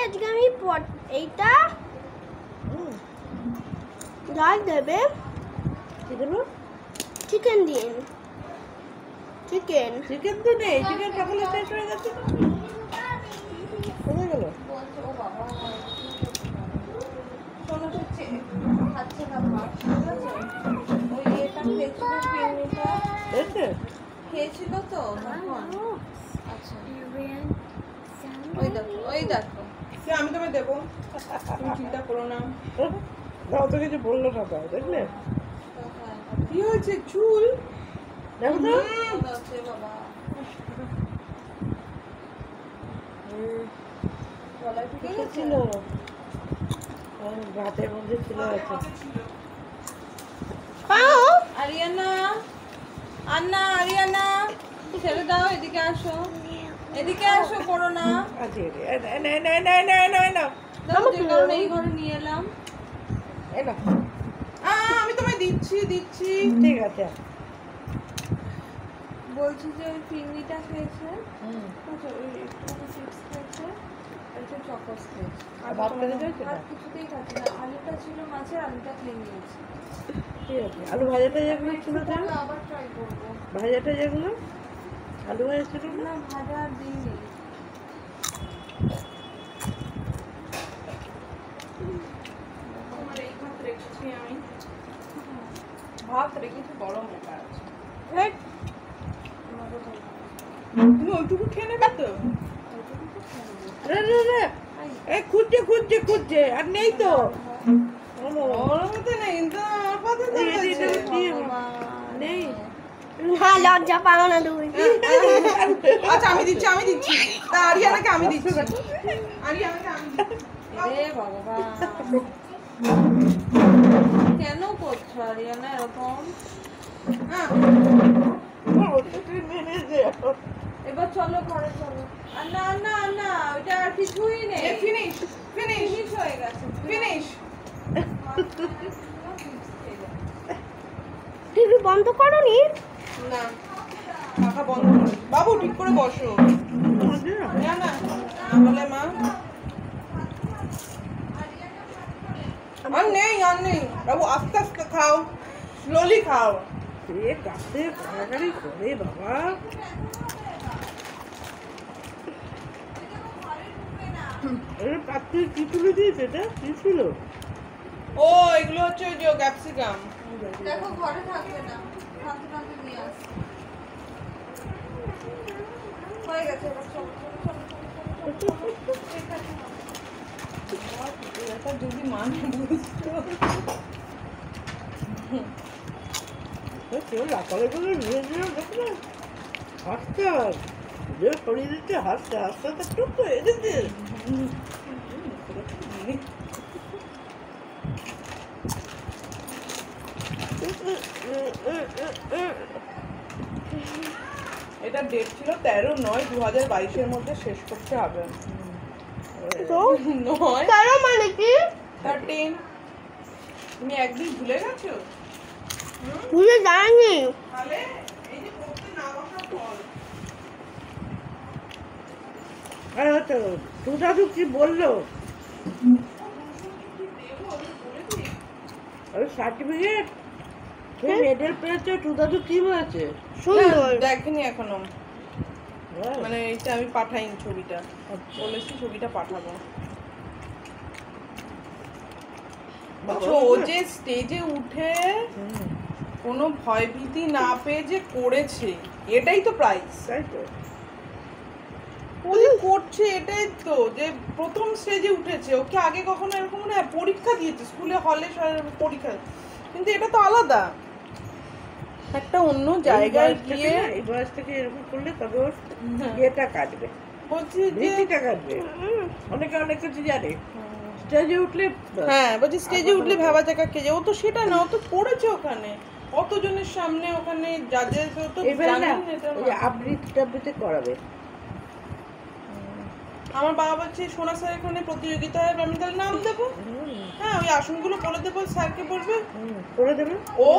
আজকে আমি এইটা ডাল দেবে, কি দেবো? চিকেন দিন। চিকেন চিকেন তো নেই, চিকেন সকালে শেষ হয়ে গেছে। কোথায় গেল? খেয়েছিল তো তখন। আচ্ছা ওই দেখো ওই দেখো, আমি তোমায় দেবো, তুমি চিন্তা করো না। অত কিছু বললো না তাই, দেখলে কি হয়েছে? চুল দেখো তো। বাবা ছিল ভাতের মধ্যে ছিল আছে। আরিয়ানা, আন্না, আরিয়ানা ছেড়ে দাও, এদিকে আসো, এদিকে আসো, করো না। আছে যে কারণে এই ঘরে নিয়ে এলাম। আমি তোমায় দিচ্ছি দিচ্ছি। ঠিক আছে। বলছি যে ওই পিন্নিটা খেয়েছে, চিপস খেয়েছে, চকোস খেয়েছে, আর ভাত খেতে চাইছে না? আর কিছুতেই খাচ্ছে না। আলুটা ছিল মাছের, আলুটা খেয়ে নিয়েছে। ঠিক আছে। আলু ভাজাটা যেগুলো ছিল তার আবার ট্রাই করবো। ভাজাটা যেগুলো আলু ভাজা ছিল না, না ভাজা আর দিইনি। ভাত রেখেছি গরম রাখা আছে। তুমি ওইটুকু খেয়ে নেবে তো? খুঁজছে খুঁজছে খুঁজছে আর নেই তো। ওর মধ্যে নেই তো, আপাতত নেই। হ্যাঁ, লজ্জা পাও না তুমি। আচ্ছা আমি দিচ্ছি, আমি দিচ্ছি। তা আরিয়ানাকে আমি দিচ্ছি, আরিয়ানাকে আমি দিচ্ছি। রে ভগবান, কেন করছো আরিয়ানা এরকম? এবার চলো ঘরে চলো। আন্না আন্না আন্না, ওইটা আর কিছুই নেই। ফিনিশ ফিনিশ হয়ে গেছে, ফিনিশ। টিভি বন্ধ করোনি? না, পাখা বন্ধ করে। বাবু ঠিক করে বসো। না না, বলে মা আর নেই, আর নেই। বাবু আস্তে আস্তে খাও, স্লোলি খাও। কাছে কাড়াকাড়ি করে বাবা। পাত্রে কি তুলে দিয়েছে? এটা কি ছিল? ও এগুলো হচ্ছে ওই যে ক্যাপসিকাম। দেখো ঘরে থাকবে না, থাকতে থাকতে নিয়ে আস। হয়ে গেছে, এবার চলো এটা যদি মানে বুঝতো। কেউ লাপালে বলে নিয়ে নিয়ে দেখলে হাসতে আর যে সরিয়ে দিচ্ছে হাসতে হাসতে তো টুক করে দিচ্ছে। এটা ডেট ছিল 13/9/2022 মধ্যে শেষ করতে হবে। তো 9 তারা মানে কি? 13। তুমি একদিন ভুলে গেছো? ভুলে যায়নি। তাহলে এই যে করতে না বসার ফল। আরে তো তু দাদু কি বললো? সার্টিফিকেট মেডেল পেয়েছে, তু দাদু কি বলেছে? সুন্দর। দেখিনি এখনো, মানে এইটা আমি পাঠাইনি ছবিটা, বলেছি ছবিটা পাঠাবো। ও যে স্টেজে উঠে কোনো ভয়ভীতি না পেয়ে যে করেছে, এটাই তো প্রাইস। তাই তো ও যে করছে এটাই তো, যে প্রথম স্টেজে উঠেছে। ওকে আগে কখনো এরকম না, পরীক্ষা দিয়েছে স্কুলে হলে পরীক্ষা, কিন্তু এটা তো আলাদা একটা অন্য জায়গায় গিয়ে। এই বয়স থেকে এরকম করলে তবে ওর ইয়েটা কাটবে, বলছি যে ভীতিটা কাটবে। অনেকে অনেক কিছু জানে, স্টেজে উঠলে হ্যাঁ বলছি স্টেজে উঠলে ভাবা জায়গা কে যে, ও তো সেটা না, ও তো পড়েছে ওখানে কতজনের সামনে, ওখানে জাজেস, ও তো এবার না জানেন এটা ওই যে আবৃত্তি টাবৃত্তি করাবে। আমার বাবা বলছে সোনা স্যার এখানে প্রতিযোগিতা হয়, আমি তাহলে নাম দেবো। হ্যাঁ ওই আসনগুলো বলে দেবো, স্যারকে বলবে করে দেবে। ও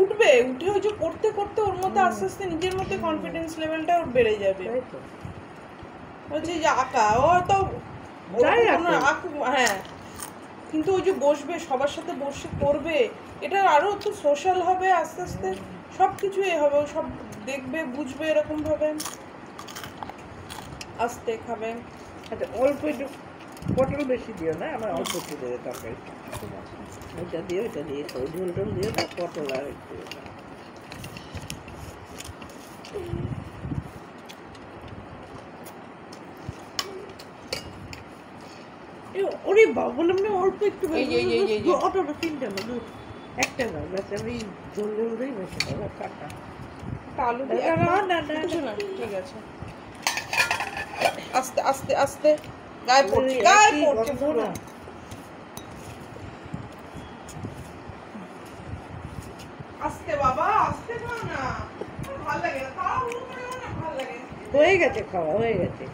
উঠবে, উঠে ওই যে করতে করতে ওর মধ্যে আস্তে আস্তে নিজের মধ্যে কনফিডেন্স লেভেলটা ওর বেড়ে যাবে। তাই তো বলছে যে আঁকা, ও তো তাই ওরকম কোনো রাখো। হ্যাঁ, কিন্তু ওই যে বসবে সবার সাথে বসে করবে, এটা আরো তো সোশ্যাল হবে আস্তে আস্তে, সব কিছু এ হবে, ও সব দেখবে বুঝবে এরকম ভাবে, আস্তে খাবে। আচ্ছা অল্প একটু পটল বেশি দিও না, আমার অল্প একটু দেবে তরকারি। ওইটা দিও, এটা দিয়ে খাও, ঝোল টোল দিও না, পটল আর একটু দিও। ওরে বাবা, বললাম না অল্প একটু অতটা তিনটা না, একটা না, ব্যাস আমি ঝোল ঝোল দিই বেশি খাবো, কাটা। আলু দিয়ে না, না, না, কিছু না, ঠিক আছে। আস্তে আস্তে আস্তে, গায়ে পড়ছে, গায়ে পড়ছে পুরো। আস্তে বাবা, আস্তে খাও না, ভালো লাগে না, তাড়াহুড়ো করে না, ভালো লাগে না। হয়ে গেছে খাওয়া, হয়ে গেছে।